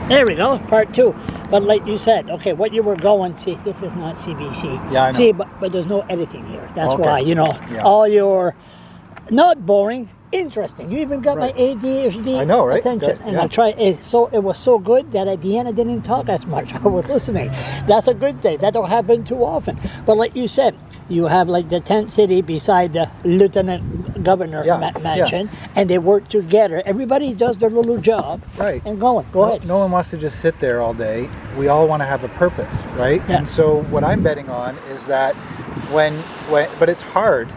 There we go, part 2. But like you said, okay, what you were going, see, this is not CBC. Yeah, I know. See, but there's no editing here. That's Okay. why, all your, not boring, interesting. You even got Right. my ADHD I know, right? attention. Good, And yeah. I tried, it was so good that at the end I didn't even talk as much. I was listening. That's a good thing. That don't happen too often. But like you said, you have like the tent city beside the lieutenant governor mansion, and they work together. Everybody does their little job. Right. And go ahead. No one wants to just sit there all day. We all want to have a purpose, right? Yeah. And so what I'm betting on is that but it's hard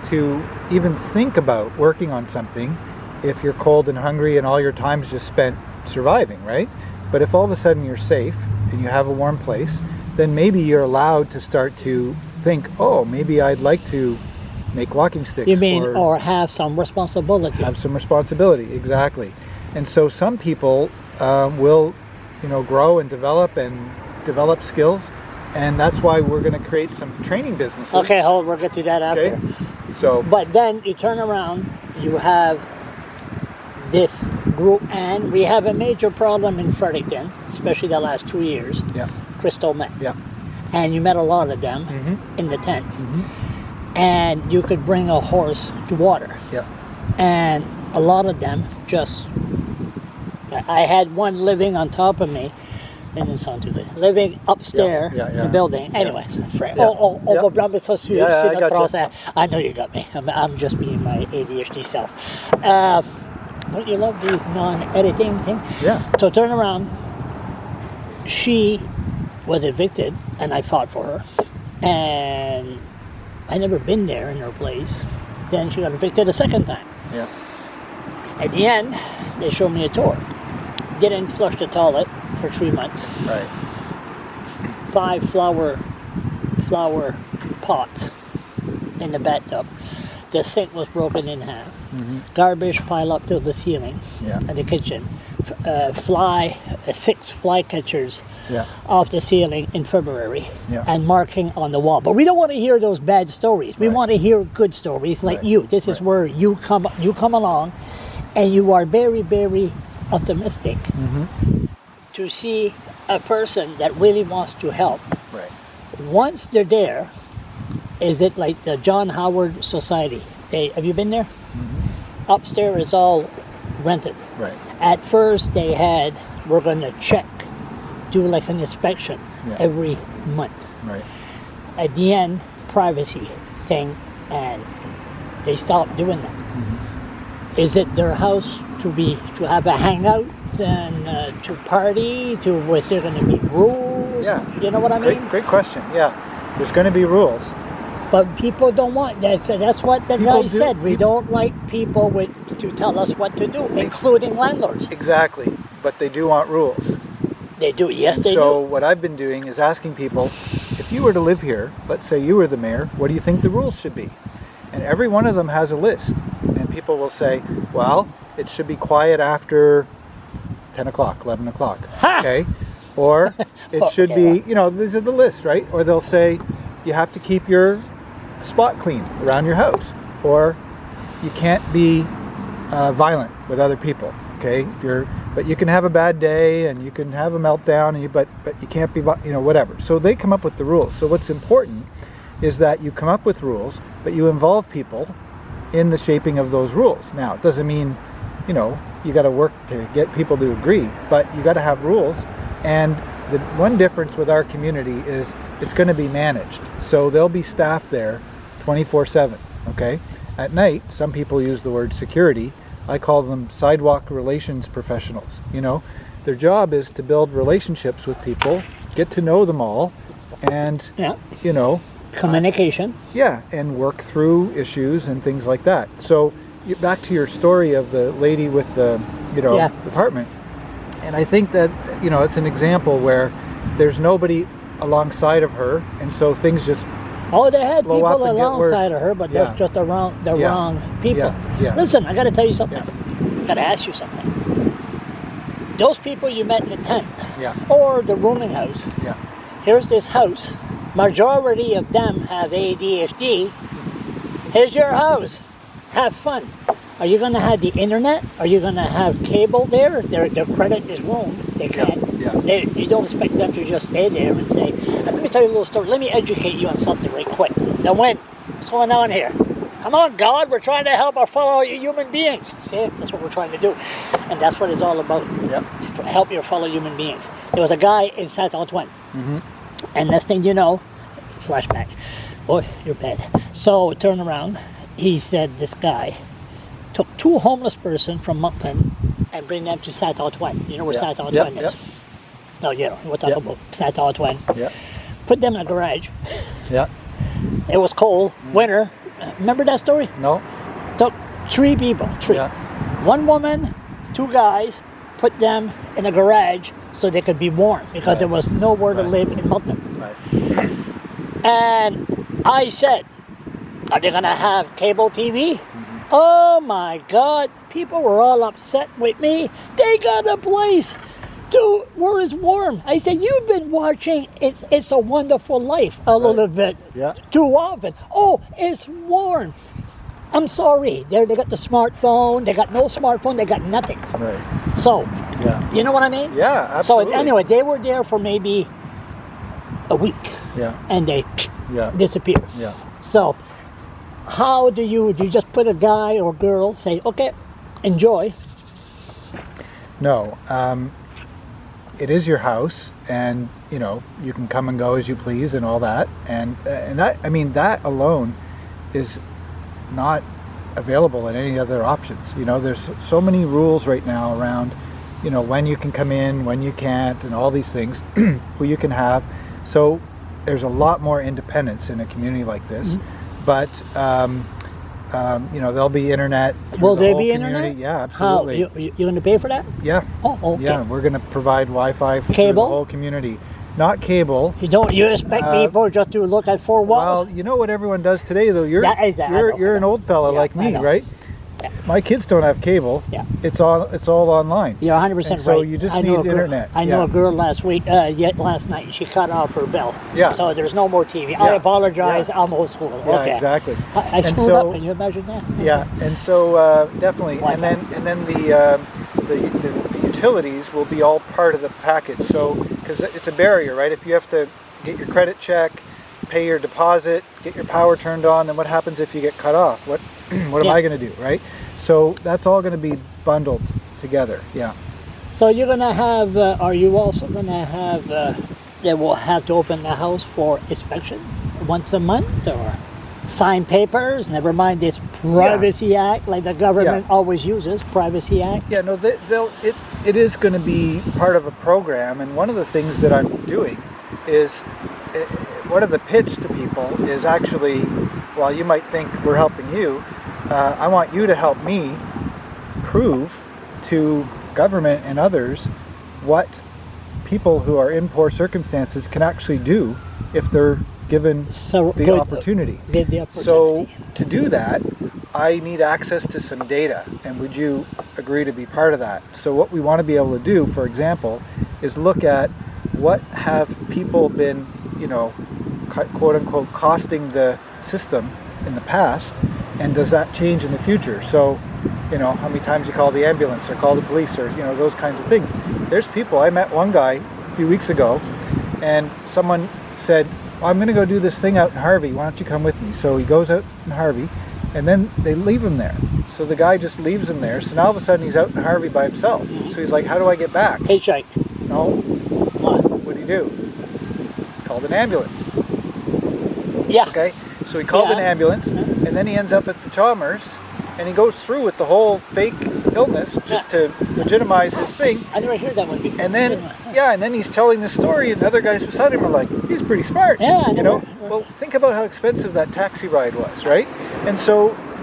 to even think about working on something if you're cold and hungry and all your time's just spent surviving, right? But if all of a sudden you're safe and you have a warm place, then maybe you're allowed to start to think, oh, maybe I'd like to make walking sticks. You mean, or have some responsibility. Have some responsibility, exactly. And so some people will, grow and develop skills, and that's why we're going to create some training businesses. Okay, we'll get to that after. Okay. So, but then you turn around, you have this group, and we have a major problem in Fredericton, especially the last 2 years. Yeah. Crystal meth. Yeah. And you met a lot of them in the tents. And you could bring a horse to water. Yeah. And a lot of them just, I had one living on top of me. It didn't sound too good. Living upstairs in the building. Anyways, I know you got me. I'm just being my ADHD self. Don't you love these non-editing things? Yeah. So turn around. She was evicted, and I fought for her. And I never been there in her place. Then she got evicted a second time. Yeah. At the end, they showed me a tour. Didn't flush the toilet for 3 months. Right. 5 flower pots in the bathtub. The sink was broken in half. Garbage piled up to the ceiling in the kitchen. 6 fly catchers off the ceiling in February and marking on the wall. But we don't want to hear those bad stories. We want to hear good stories like you. This is where you come along, and you are very, very optimistic to see a person that really wants to help. Right. Once they're there, is it like the John Howard Society? Have you been there? Upstairs is all rented. Right. At first they we're going to do like an inspection every month. Right. At the end, privacy thing, and they stopped doing that. Is it their house to have a hangout and to party? Was there going to be rules? Yeah. You know what I mean? Great question. Yeah. There's going to be rules. But people don't want that. So that's what the guy said. We don't like people to tell us what to do, including landlords. Exactly. But they do want rules. They do. Yes, they do. So what I've been doing is asking people, if you were to live here, let's say you were the mayor, what do you think the rules should be? And every one of them has a list. And people will say, well, it should be quiet after 10 o'clock, 11 o'clock. Ha! Okay? Or it should be, these are the lists, right? Or they'll say, you have to keep your spot clean around your house, or you can't be violent with other people. Okay, but you can have a bad day and you can have a meltdown, but you can't be, whatever. So they come up with the rules. So what's important is that you come up with rules, but you involve people in the shaping of those rules. Now, it doesn't mean, you got to work to get people to agree, but you got to have rules. And the one difference with our community is it's going to be managed. So there'll be staff there 24/7, okay? At night, some people use the word security. I call them sidewalk relations professionals. Their job is to build relationships with people, get to know them all, and, communication. And work through issues and things like that. So back to your story of the lady with the, apartment. And I think that, it's an example where there's nobody alongside of her, and so things just they had people alongside of her, but they're just the wrong people. Yeah. Listen, I got to tell you something. I got to ask you something. Those people you met in the tent, or the rooming house. Here's this house. Majority of them have ADHD. Here's your house. Have fun. Are you going to have the internet? Are you going to have cable there? Their credit is ruined. They can't. Yeah. You don't expect them to just stay there and say, let me tell you a little story. Let me educate you on something right quick. Now, what's going on here? Come on, God, we're trying to help our fellow human beings. See, that's what we're trying to do. And that's what it's all about. Yep. Help your fellow human beings. There was a guy in Saint Antoine. And next thing you know, flashbacks. Boy, you're bad. So, turn around. He said this guy took 2 homeless person from Moncton and bring them to Saint Antoine. You know where Saint Antoine is? No, we're talking about Saint Antoine. Yeah. Put them in a garage. Yeah. It was cold, winter. Remember that story? No. Took 3 people, 3. Yeah. 1 woman, 2 guys, put them in a garage so they could be warm because there was nowhere to live in Moncton. Right. And I said, are they going to have cable TV? Oh my God, people were all upset with me. They got a place where it's warm. I said, you've been watching It's a Wonderful Life a little bit too often. Oh, it's warm. I'm sorry. They got the smartphone. They got no smartphone. They got nothing. Right. So, you know what I mean? Yeah, absolutely. So anyway, they were there for maybe a week. Yeah. And they disappeared. Yeah. So, how do you just put a guy or girl, say, okay, enjoy? No. It is your house, and you can come and go as you please and all that, and that, I mean, that alone is not available in any other options. There's so many rules right now around when you can come in, when you can't, and all these things who you can have. So there's a lot more independence in a community like this. But there'll be internet. Will there be internet? Yeah, absolutely. How? You going to pay for that? Yeah. Oh, okay. Yeah, we're going to provide Wi-Fi for the whole community. Not cable. You expect people just to look at 4 walls? Well, you know what everyone does today, though. You're an old fella like me, right? Yeah. My kids don't have cable. Yeah. It's all online. You're 100% right. So you just need internet. I know a girl last night, she cut off her bill. Yeah. So there's no more TV. Yeah. I apologize. I'm old school. Yeah, okay. exactly. I screwed up. Can you imagine that? Yeah, and so definitely, Wi-Fi. and then the utilities will be all part of the package. So because it's a barrier, right? If you have to get your credit check, pay your deposit, get your power turned on, then what happens if you get cut off? What am I going to do, right? So that's all going to be bundled together. Yeah. So you're going to have, are you also going to have, they will have to open the house for inspection once a month, or sign papers, never mind this Privacy Act, like the government always uses, Privacy Act? Yeah, no, it is going to be part of a program, and one of the things that I'm doing is, one of the pitch to people is actually, while you might think we're helping you, I want you to help me prove to government and others what people who are in poor circumstances can actually do if they're given the opportunity. So to do that, I need access to some data, and would you agree to be part of that? So what we want to be able to do, for example, is look at what have people been, quote unquote, costing the system in the past, and does that change in the future? So, how many times you call the ambulance or call the police, or those kinds of things. There's people. I met one guy a few weeks ago, and someone said, I'm going to go do this thing out in Harvey. Why don't you come with me? So he goes out in Harvey, and then they leave him there. So the guy just leaves him there. So now all of a sudden he's out in Harvey by himself. So he's like, how do I get back? Hitchhike. No. What do you do? Called an ambulance. Yeah. Okay. So he called an ambulance, and then he ends up at the Chalmers, and he goes through with the whole fake illness just to legitimize his thing. I never heard that one before. And then, and then he's telling the story, and the other guys beside him are like, he's pretty smart. Yeah, Well, think about how expensive that taxi ride was, right? And so